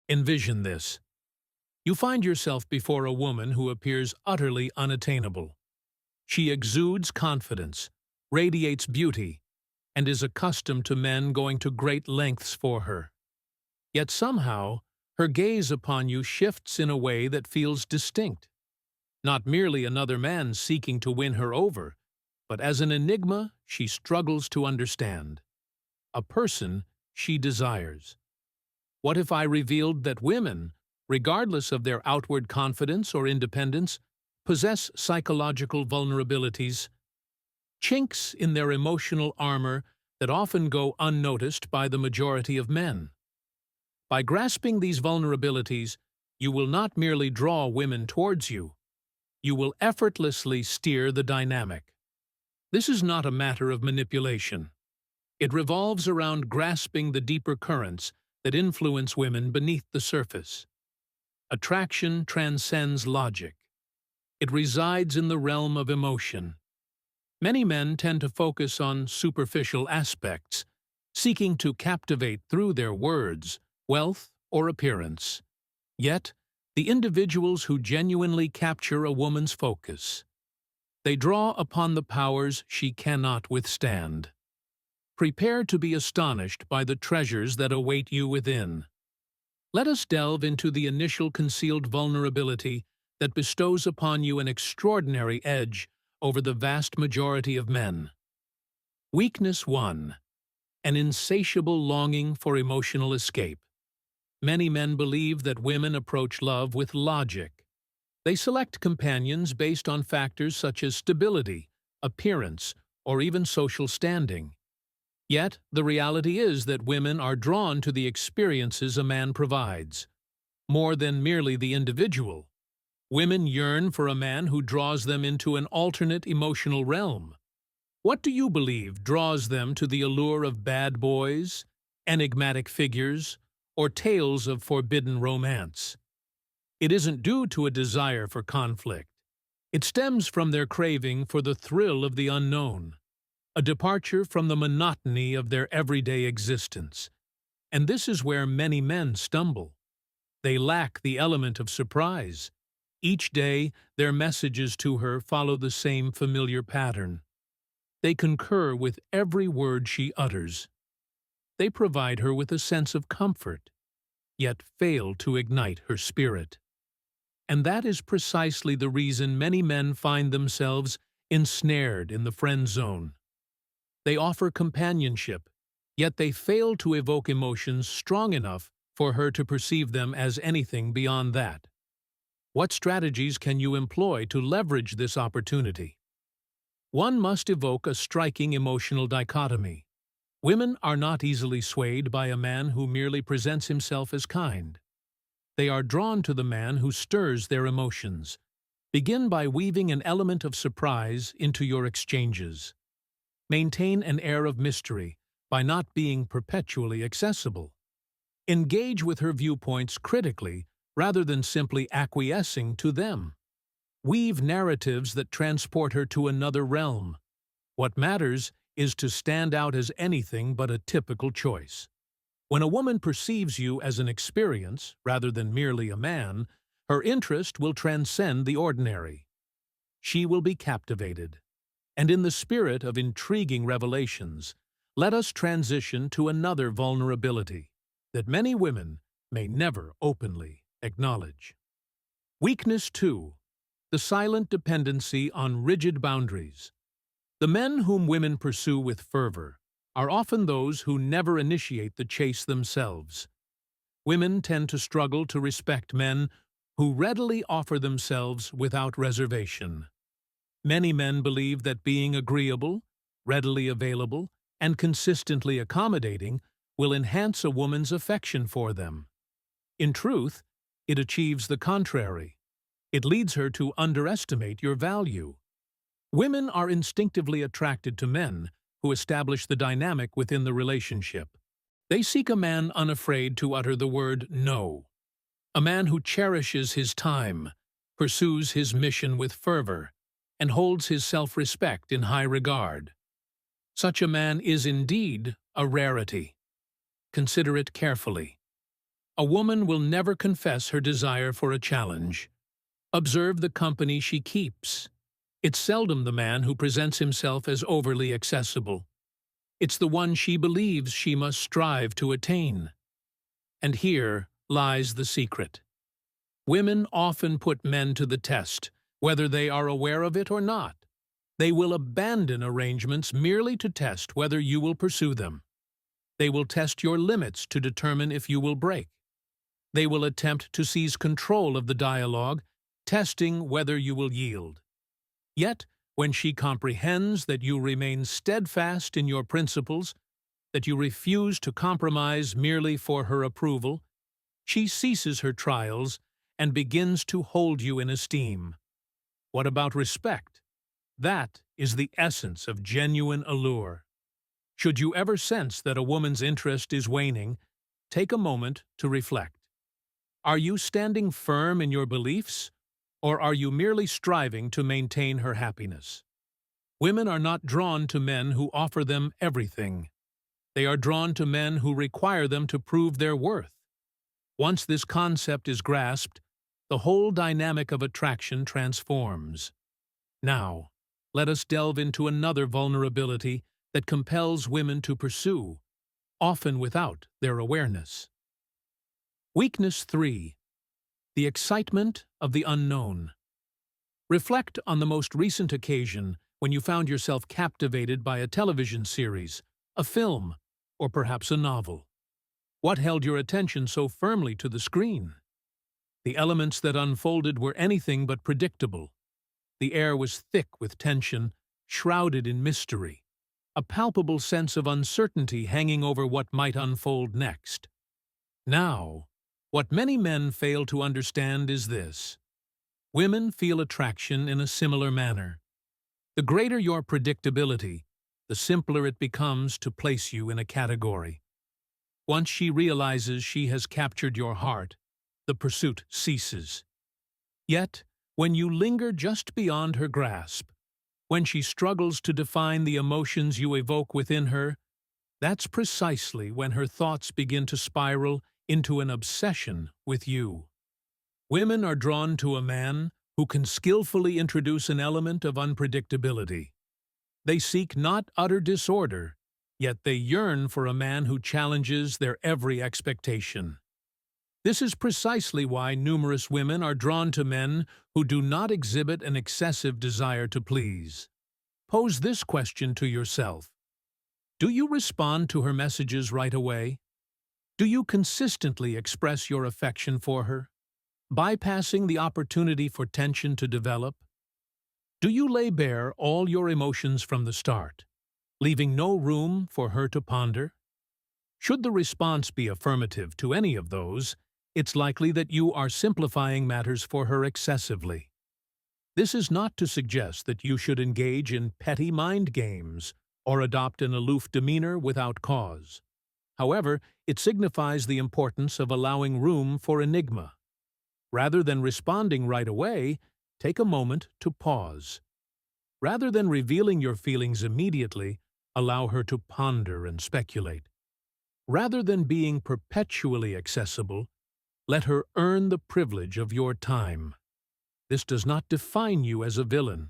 Envision this. You find yourself before a woman who appears utterly unattainable. She exudes confidence, radiates beauty, and is accustomed to men going to great lengths for her. Yet somehow, her gaze upon you shifts in a way that feels distinct. Not merely another man seeking to win her over, but as an enigma she struggles to understand. A person she desires. What if I revealed that women, regardless of their outward confidence or independence, possess psychological vulnerabilities, chinks in their emotional armor that often go unnoticed by the majority of men? By grasping these vulnerabilities, you will not merely draw women towards you, you will effortlessly steer the dynamic. This is not a matter of manipulation. It revolves around grasping the deeper currents that influence women beneath the surface. Attraction transcends logic. It resides in the realm of emotion. Many men tend to focus on superficial aspects, seeking to captivate through their words, wealth, or appearance. Yet, the individuals who genuinely capture a woman's focus, they draw upon the powers she cannot withstand. Prepare to be astonished by the treasures that await you within. Let us delve into the initial concealed vulnerability that bestows upon you an extraordinary edge over the vast majority of men. Weakness 1. An insatiable longing for emotional escape. Many men believe that women approach love with logic. They select companions based on factors such as stability, appearance, or even social standing. Yet, the reality is that women are drawn to the experiences a man provides. More than merely the individual, women yearn for a man who draws them into an alternate emotional realm. What do you believe draws them to the allure of bad boys, enigmatic figures, or tales of forbidden romance? It isn't due to a desire for conflict. It stems from their craving for the thrill of the unknown, a departure from the monotony of their everyday existence. And this is where many men stumble. They lack the element of surprise. Each day, their messages to her follow the same familiar pattern. They concur with every word she utters. They provide her with a sense of comfort, yet fail to ignite her spirit. And that is precisely the reason many men find themselves ensnared in the friend zone. They offer companionship, yet they fail to evoke emotions strong enough for her to perceive them as anything beyond that. What strategies can you employ to leverage this opportunity? One must evoke a striking emotional dichotomy. Women are not easily swayed by a man who merely presents himself as kind. They are drawn to the man who stirs their emotions. Begin by weaving an element of surprise into your exchanges. Maintain an air of mystery by not being perpetually accessible. Engage with her viewpoints critically rather than simply acquiescing to them. Weave narratives that transport her to another realm. What matters is to stand out as anything but a typical choice. When a woman perceives you as an experience rather than merely a man, her interest will transcend the ordinary. She will be captivated. And in the spirit of intriguing revelations, let us transition to another vulnerability that many women may never openly acknowledge. Weakness 2. The silent dependency on rigid boundaries. The men whom women pursue with fervor are often those who never initiate the chase themselves. Women tend to struggle to respect men who readily offer themselves without reservation. Many men believe that being agreeable, readily available, and consistently accommodating will enhance a woman's affection for them. In truth, it achieves the contrary. It leads her to underestimate your value. Women are instinctively attracted to men who establish the dynamic within the relationship. They seek a man unafraid to utter the word no, a man who cherishes his time, pursues his mission with fervor, and holds his self-respect in high regard. Such a man is indeed a rarity. Consider it carefully. A woman will never confess her desire for a challenge. Observe the company she keeps. It's seldom the man who presents himself as overly accessible. It's the one she believes she must strive to attain. And here lies the secret. Women often put men to the test, whether they are aware of it or not. They will abandon arrangements merely to test whether you will pursue them. They will test your limits to determine if you will break. They will attempt to seize control of the dialogue, testing whether you will yield. Yet, when she comprehends that you remain steadfast in your principles, that you refuse to compromise merely for her approval, she ceases her trials and begins to hold you in esteem. What about respect? That is the essence of genuine allure. Should you ever sense that a woman's interest is waning, take a moment to reflect. Are you standing firm in your beliefs, or are you merely striving to maintain her happiness? Women are not drawn to men who offer them everything. They are drawn to men who require them to prove their worth. Once this concept is grasped, the whole dynamic of attraction transforms. Now, let us delve into another vulnerability that compels women to pursue, often without their awareness. Weakness 3. The excitement of the unknown. Reflect on the most recent occasion when you found yourself captivated by a television series, a film, or perhaps a novel. What held your attention so firmly to the screen? The elements that unfolded were anything but predictable. The air was thick with tension, shrouded in mystery, a palpable sense of uncertainty hanging over what might unfold next. Now, what many men fail to understand is this. Women feel attraction in a similar manner. The greater your predictability, the simpler it becomes to place you in a category. Once she realizes she has captured your heart, the pursuit ceases. Yet, when you linger just beyond her grasp, when she struggles to define the emotions you evoke within her, that's precisely when her thoughts begin to spiral into an obsession with you. Women are drawn to a man who can skillfully introduce an element of unpredictability. They seek not utter disorder, yet they yearn for a man who challenges their every expectation. This is precisely why numerous women are drawn to men who do not exhibit an excessive desire to please. Pose this question to yourself. Do you respond to her messages right away? Do you consistently express your affection for her, bypassing the opportunity for tension to develop? Do you lay bare all your emotions from the start, leaving no room for her to ponder? Should the response be affirmative to any of those, it's likely that you are simplifying matters for her excessively. This is not to suggest that you should engage in petty mind games or adopt an aloof demeanor without cause. However, it signifies the importance of allowing room for enigma. Rather than responding right away, take a moment to pause. Rather than revealing your feelings immediately, allow her to ponder and speculate. Rather than being perpetually accessible, let her earn the privilege of your time. This does not define you as a villain.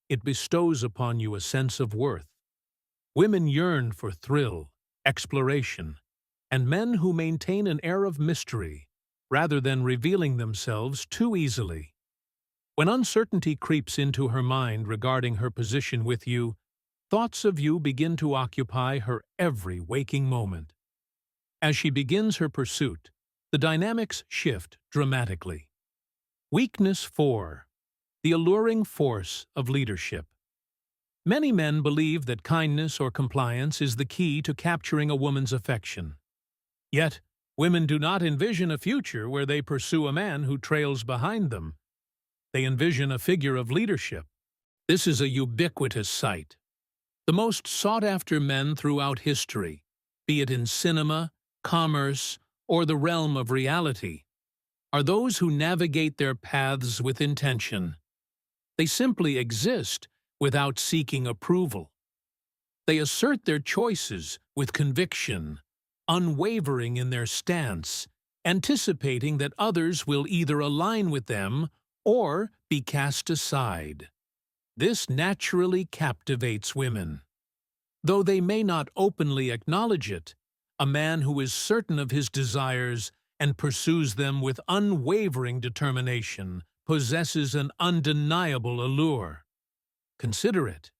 It bestows upon you a sense of worth. Women yearn for thrill, exploration, and men who maintain an air of mystery, rather than revealing themselves too easily. When uncertainty creeps into her mind regarding her position with you, thoughts of you begin to occupy her every waking moment. As she begins her pursuit, the dynamics shift dramatically. Weakness 4. The alluring force of leadership. Many men believe that kindness or compliance is the key to capturing a woman's affection. Yet, women do not envision a future where they pursue a man who trails behind them. They envision a figure of leadership. This is a ubiquitous sight. The most sought-after men throughout history, be it in cinema, commerce, or the realm of reality, are those who navigate their paths with intention. They simply exist without seeking approval. They assert their choices with conviction, unwavering in their stance, anticipating that others will either align with them or be cast aside. This naturally captivates women. Though they may not openly acknowledge it, a man who is certain of his desires and pursues them with unwavering determination possesses an undeniable allure. Consider it.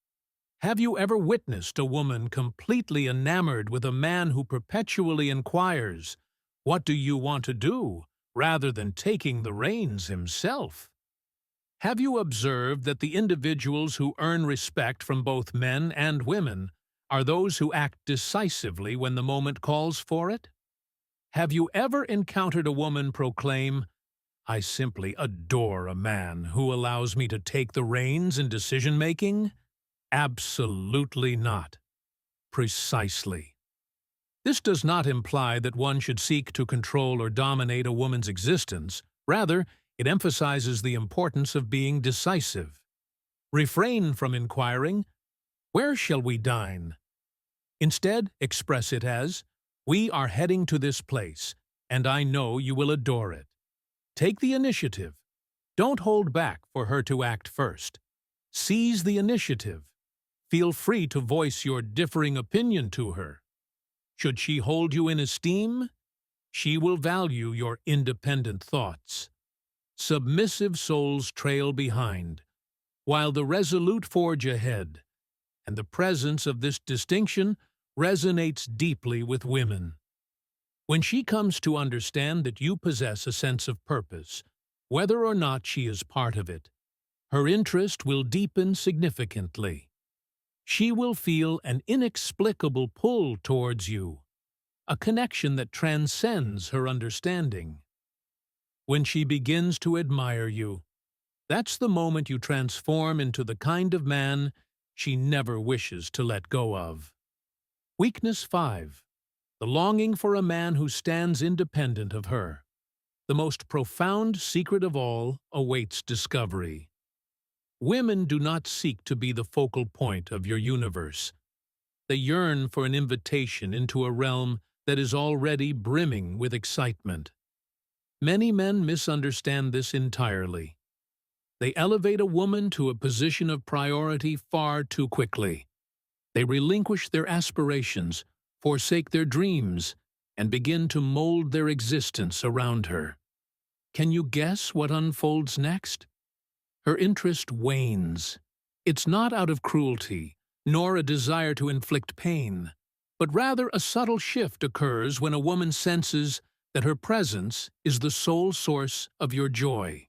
Have you ever witnessed a woman completely enamored with a man who perpetually inquires, "What do you want to do?" rather than taking the reins himself? Have you observed that the individuals who earn respect from both men and women are those who act decisively when the moment calls for it? Have you ever encountered a woman proclaim, "I simply adore a man who allows me to take the reins in decision-making"? Absolutely not. Precisely. This does not imply that one should seek to control or dominate a woman's existence. Rather, it emphasizes the importance of being decisive. Refrain from inquiring, "Where shall we dine?" Instead, express it as, "We are heading to this place, and I know you will adore it." Take the initiative. Don't hold back for her to act first. Seize the initiative. Feel free to voice your differing opinion to her. Should she hold you in esteem, she will value your independent thoughts. Submissive souls trail behind, while the resolute forge ahead, and the presence of this distinction resonates deeply with women. When she comes to understand that you possess a sense of purpose, whether or not she is part of it, her interest will deepen significantly. She will feel an inexplicable pull towards you, a connection that transcends her understanding. When she begins to admire you, that's the moment you transform into the kind of man she never wishes to let go of. Weakness 5. The longing for a man who stands independent of her. The most profound secret of all awaits discovery. Women do not seek to be the focal point of your universe. They yearn for an invitation into a realm that is already brimming with excitement. Many men misunderstand this entirely. They elevate a woman to a position of priority far too quickly. They relinquish their aspirations, forsake their dreams, and begin to mold their existence around her. Can you guess what unfolds next? Her interest wanes. It's not out of cruelty, nor a desire to inflict pain, but rather a subtle shift occurs when a woman senses that her presence is the sole source of your joy.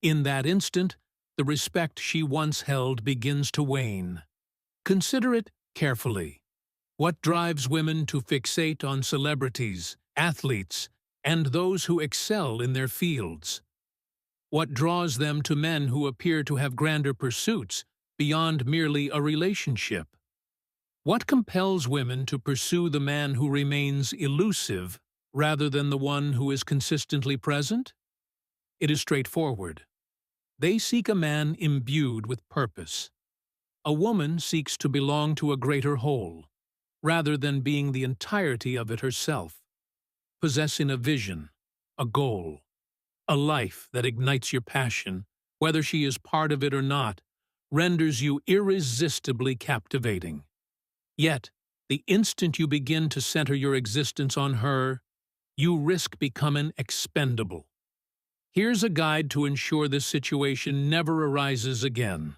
In that instant, the respect she once held begins to wane. Consider it carefully. What drives women to fixate on celebrities, athletes, and those who excel in their fields? What draws them to men who appear to have grander pursuits beyond merely a relationship? What compels women to pursue the man who remains elusive rather than the one who is consistently present? It is straightforward. They seek a man imbued with purpose. A woman seeks to belong to a greater whole, rather than being the entirety of it herself, possessing a vision, a goal, a life that ignites your passion, whether she is part of it or not, renders you irresistibly captivating. Yet, the instant you begin to center your existence on her, you risk becoming expendable. Here's a guide to ensure this situation never arises again.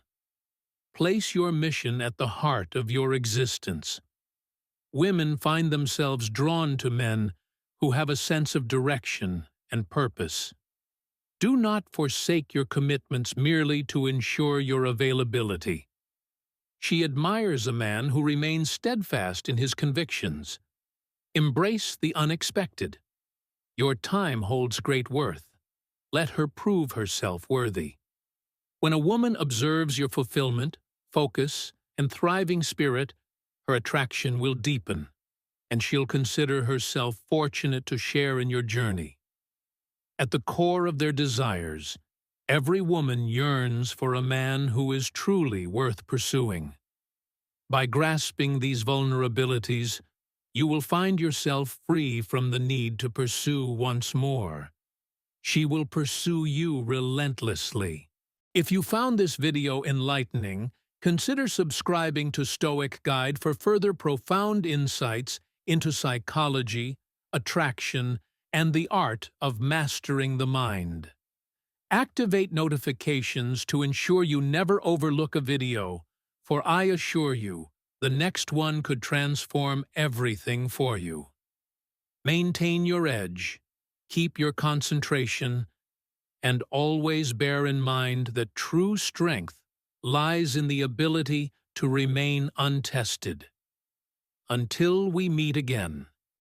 Place your mission at the heart of your existence. Women find themselves drawn to men who have a sense of direction and purpose. Do not forsake your commitments merely to ensure your availability. She admires a man who remains steadfast in his convictions. Embrace the unexpected. Your time holds great worth. Let her prove herself worthy. When a woman observes your fulfillment, focus, and thriving spirit, her attraction will deepen, and she'll consider herself fortunate to share in your journey. At the core of their desires, every woman yearns for a man who is truly worth pursuing. By grasping these vulnerabilities, you will find yourself free from the need to pursue once more. She will pursue you relentlessly. If you found this video enlightening, consider subscribing to Stoic Guide for further profound insights into psychology, attraction, and the art of mastering the mind. Activate notifications to ensure you never overlook a video, for I assure you, the next one could transform everything for you. Maintain your edge, keep your concentration, and always bear in mind that true strength lies in the ability to remain untested. Until we meet again.